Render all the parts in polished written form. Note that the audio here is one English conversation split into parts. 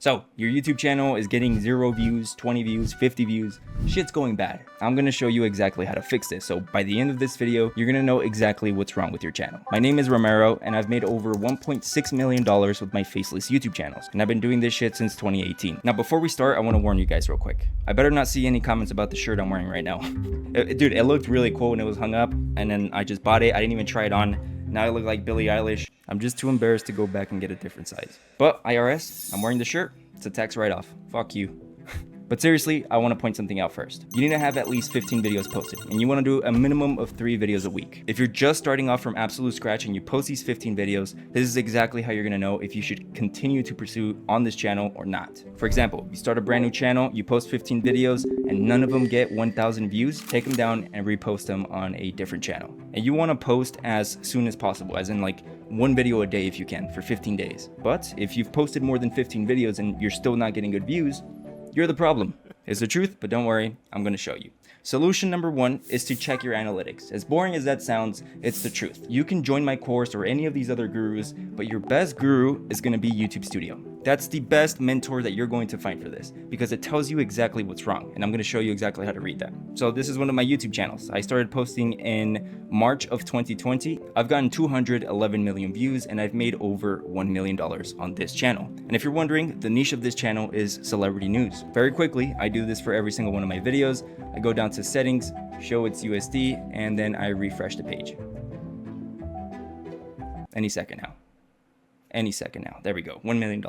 So your YouTube channel is getting 0 views, 20 views, 50 views, shit's going bad. I'm gonna show you exactly how to fix this. So by the end of this video, you're gonna know exactly what's wrong with your channel. My name is Romayroh and I've made over $1.6 million with my faceless YouTube channels. And I've been doing this shit since 2018. Now, before we start, I wanna warn you guys real quick. I better not see any comments about the shirt I'm wearing right now. Dude, it looked really cool when it was hung up and then I just bought it. I didn't even try it on. Now I look like Billie Eilish. I'm just too embarrassed to go back and get a different size. But IRS, I'm wearing the shirt. It's a tax write-off. Fuck you. But seriously, I want to point something out first. You need to have at least 15 videos posted, and you want to do a minimum of 3 videos a week. If you're just starting off from absolute scratch and you post these 15 videos, this is exactly how you're going to know if you should continue to pursue on this channel or not. For example, you start a brand new channel, you post 15 videos, and none of them get 1,000 views, take them down and repost them on a different channel. And you want to post as soon as possible, as in like 1 video a day if you can, for 15 days. But if you've posted more than 15 videos and you're still not getting good views, you're the problem. It's the truth, but don't worry, I'm going to show you. Solution number 1 is to check your analytics. As boring as that sounds, it's the truth. You can join my course or any of these other gurus, but your best guru is going to be YouTube Studio. That's the best mentor that you're going to find for this because it tells you exactly what's wrong, and I'm going to show you exactly how to read that. So this is one of my YouTube channels. I started posting in March of 2020. I've gotten 211 million views and I've made over $1 million on this channel. And if you're wondering, the niche of this channel is celebrity news. Very quickly, I do this for every single one of my videos. I go down to settings, show its USD, and then I refresh the page. Any second now. There we go, $1 million.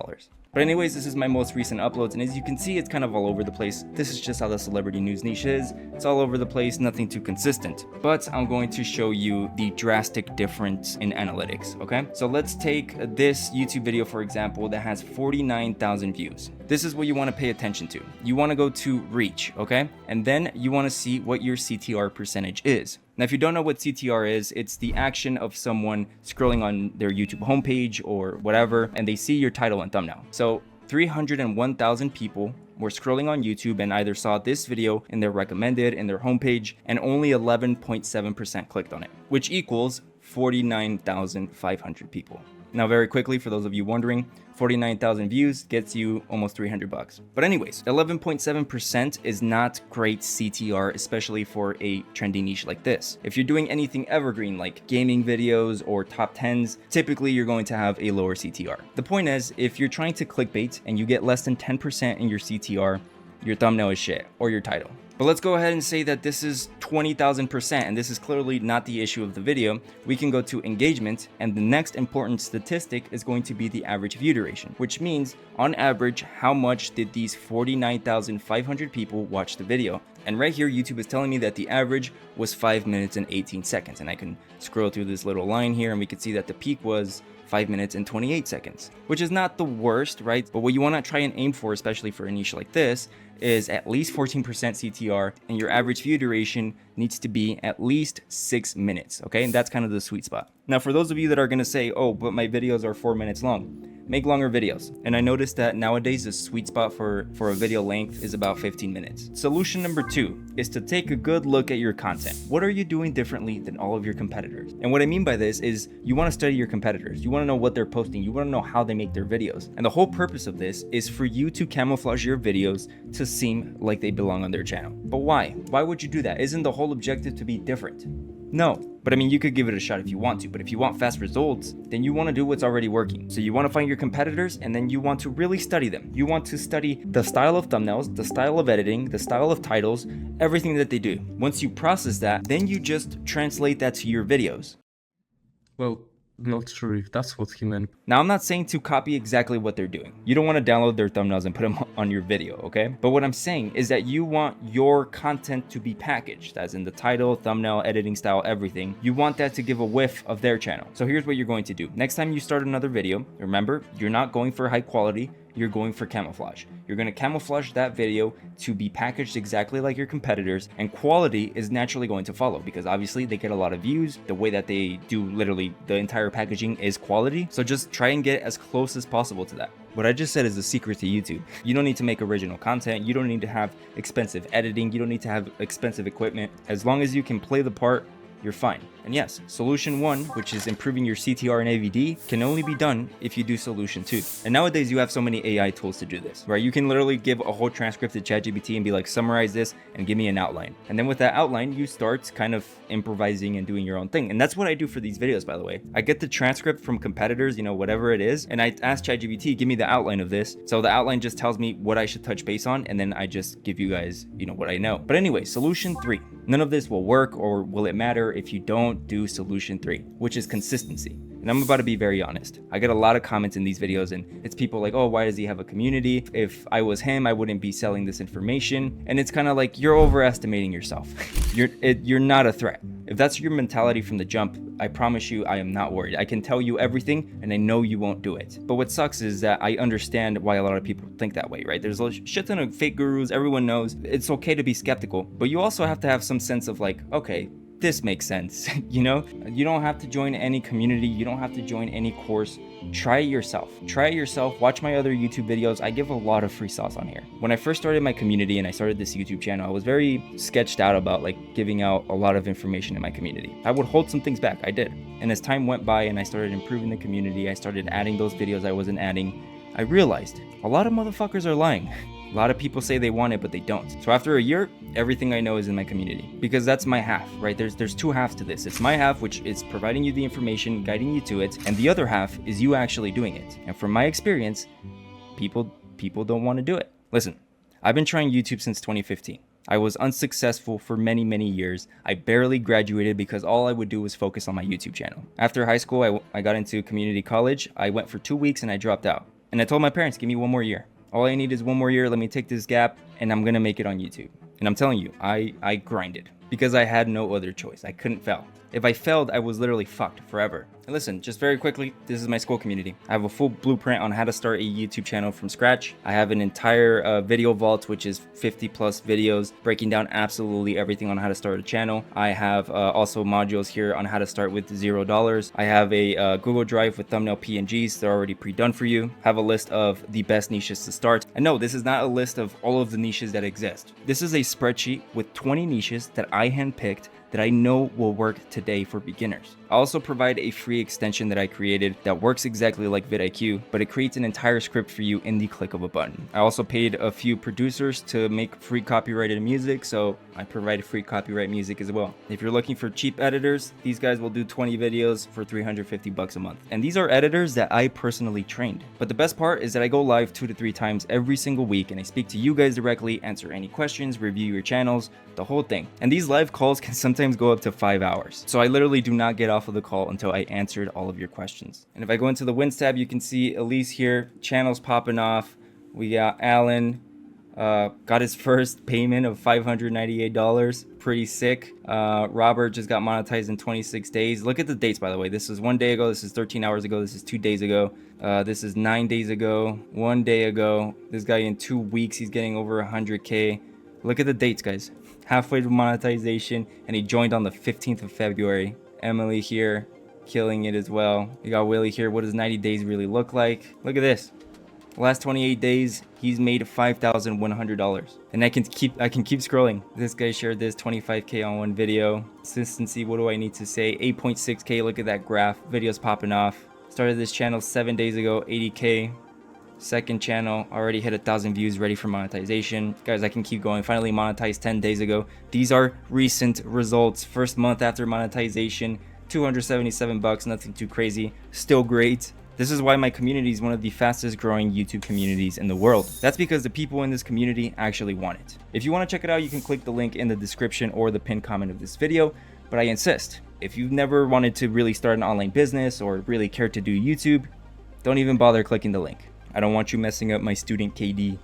But anyways, this is my most recent uploads, and as you can see, it's kind of all over the place. This is just how the celebrity news niche is. It's all over the place, nothing too consistent. But I'm going to show you the drastic difference in analytics, okay? So let's take this YouTube video, for example, that has 49,000 views. This is what you want to pay attention to. You want to go to reach, okay? And then you want to see what your CTR percentage is. Now, if you don't know what CTR is, it's the action of someone scrolling on their YouTube homepage or whatever, and they see your title and thumbnail. So 301,000 people were scrolling on YouTube and either saw this video in their recommended, in their homepage, and only 11.7% clicked on it, which equals 49,500 people. Now, very quickly, for those of you wondering, 49,000 views gets you almost $300. But anyways, 11.7% is not great CTR, especially for a trendy niche like this. If you're doing anything evergreen like gaming videos or top 10s, typically you're going to have a lower CTR. The point is, if you're trying to clickbait and you get less than 10% in your CTR, your thumbnail is shit, or your title. But let's go ahead and say that this is 20,000%, and this is clearly not the issue of the video. We can go to engagement, and the next important statistic is going to be the average view duration, which means on average, how much did these 49,500 people watch the video? And right here, YouTube is telling me that the average was 5 minutes and 18 seconds. And I can scroll through this little line here and we can see that the peak was 5 minutes and 28 seconds, which is not the worst, right? But what you want to try and aim for, especially for a niche like this, is at least 14% CTR, and your average view duration needs to be at least 6 minutes, okay? And that's kind of the sweet spot. Now, for those of you that are going to say, oh, but my videos are 4 minutes long, make longer videos. And I noticed that nowadays the sweet spot for a video length is about 15 minutes. Solution number 2 is to take a good look at your content. What are you doing differently than all of your competitors? And what I mean by this is you want to study your competitors. You want to know what they're posting. You want to know how they make their videos. And the whole purpose of this is for you to camouflage your videos to seem like they belong on their channel. But why? Why would you do that? Isn't the whole objective to be different? No. But I mean, you could give it a shot if you want to, but if you want fast results, then you want to do what's already working. So you want to find your competitors, and then you want to really study them. You want to study the style of thumbnails, the style of editing, the style of titles, everything that they do. Once you process that, then you just translate that to your videos. Well, not sure if that's what he meant. Now, I'm not saying to copy exactly what they're doing. You don't want to download their thumbnails and put them on your video, okay? But what I'm saying is that you want your content to be packaged, as in the title, thumbnail, editing style, everything. You want that to give a whiff of their channel. So here's what you're going to do. Next time you start another video, remember, you're not going for high quality. You're going for camouflage. You're going to camouflage that video to be packaged exactly like your competitors, and quality is naturally going to follow because obviously they get a lot of views. The way that they do literally the entire packaging is quality. So just try and get as close as possible to that. What I just said is the secret to YouTube. You don't need to make original content. You don't need to have expensive editing. You don't need to have expensive equipment. As long as you can play the part you're fine. And yes, solution 1, which is improving your CTR and AVD, can only be done if you do solution 2. And nowadays you have so many AI tools to do this, right? You can literally give a whole transcript to ChatGPT and be like, summarize this and give me an outline. And then with that outline, you start kind of improvising and doing your own thing. And that's what I do for these videos, by the way. I get the transcript from competitors, you know, whatever it is, and I ask ChatGPT, give me the outline of this. So the outline just tells me what I should touch base on, and then I just give you guys, you know, what I know. But anyway, solution 3. None of this will work, or will it matter if you don't do solution 3, which is consistency. And I'm about to be very honest. I get a lot of comments in these videos, and it's people like, oh, why does he have a community? If I was him, I wouldn't be selling this information. And it's kind of like, you're overestimating yourself. You're not a threat. If that's your mentality from the jump, I promise you, I am not worried. I can tell you everything, and I know you won't do it. But what sucks is that I understand why a lot of people think that way, right? There's a shit ton of fake gurus. Everyone knows it's okay to be skeptical, but you also have to have some sense of like, okay, this makes sense. You know, you don't have to join any community, you don't have to join any course. Try it yourself. Watch my other YouTube videos. I give a lot of free sauce on here. When I first started my community and I started this YouTube channel, I was very sketched out about like giving out a lot of information in my community. I would hold some things back. I did. And as time went by and I started improving the community, I started adding those videos I wasn't adding, I realized a lot of motherfuckers are lying. A lot of people say they want it, but they don't. So after a year, everything I know is in my community, because that's my half, right? There's 2 halves to this. It's my half, which is providing you the information, guiding you to it, and the other half is you actually doing it. And from my experience, people don't want to do it. Listen, I've been trying YouTube since 2015. I was unsuccessful for many, many years. I barely graduated because all I would do was focus on my YouTube channel. After high school, I got into community college. I went for 2 weeks and I dropped out. And I told my parents, give me 1 more year. All I need is 1 more year. Let me take this gap and I'm going to make it on YouTube. And I'm telling you, I grinded because I had no other choice. I couldn't fail. If I failed, I was literally fucked forever. And listen, just very quickly, this is my school community. I have a full blueprint on how to start a YouTube channel from scratch. I have an entire video vault, which is 50 plus videos breaking down absolutely everything on how to start a channel. I have also modules here on how to start with $0. I have a Google Drive with thumbnail PNGs. They're already pre-done for you. I have a list of the best niches to start. And no, this is not a list of all of the niches that exist. This is a spreadsheet with 20 niches that I handpicked that I know will work today for beginners. I also provide a free extension that I created that works exactly like vidIQ, but it creates an entire script for you in the click of a button. I also paid a few producers to make free copyrighted music, so I provide free copyright music as well. If you're looking for cheap editors, these guys will do 20 videos for $350 a month. And these are editors that I personally trained. But the best part is that I go live 2 to 3 times every single week and I speak to you guys directly, answer any questions, review your channels, the whole thing. And these live calls can sometimes go up to 5 hours. So I literally do not get off of the call until I answered all of your questions. And if I go into the wins tab, you can see Elise here, channels popping off. We got Alan, got his first payment of $598. Pretty sick. Robert just got monetized in 26 days. Look at the dates, by the way. This is 1 day ago. This is 13 hours ago. This is 2 days ago. This is 9 days ago. 1 day ago. This guy in 2 weeks, he's getting over 100K. Look at the dates, guys. Halfway to monetization, and he joined on the 15th of February. Emily here, killing it as well. We got Willie here. What does 90 days really look like? Look at this. The last 28 days, he's made $5,100. And I can keep scrolling. This guy shared this 25K on one video. Consistency, what do I need to say? 8.6K, look at that graph. Videos popping off. Started this channel 7 days ago, 80K. Second channel, already hit 1,000 views, ready for monetization. Guys, I can keep going. Finally monetized 10 days ago. These are recent results. First month after monetization, $277, nothing too crazy. Still great. This is why my community is one of the fastest growing YouTube communities in the world. That's because the people in this community actually want it. If you want to check it out, you can click the link in the description or the pinned comment of this video. But I insist, if you've never wanted to really start an online business or really care to do YouTube, don't even bother clicking the link. I don't want you messing up my student KD.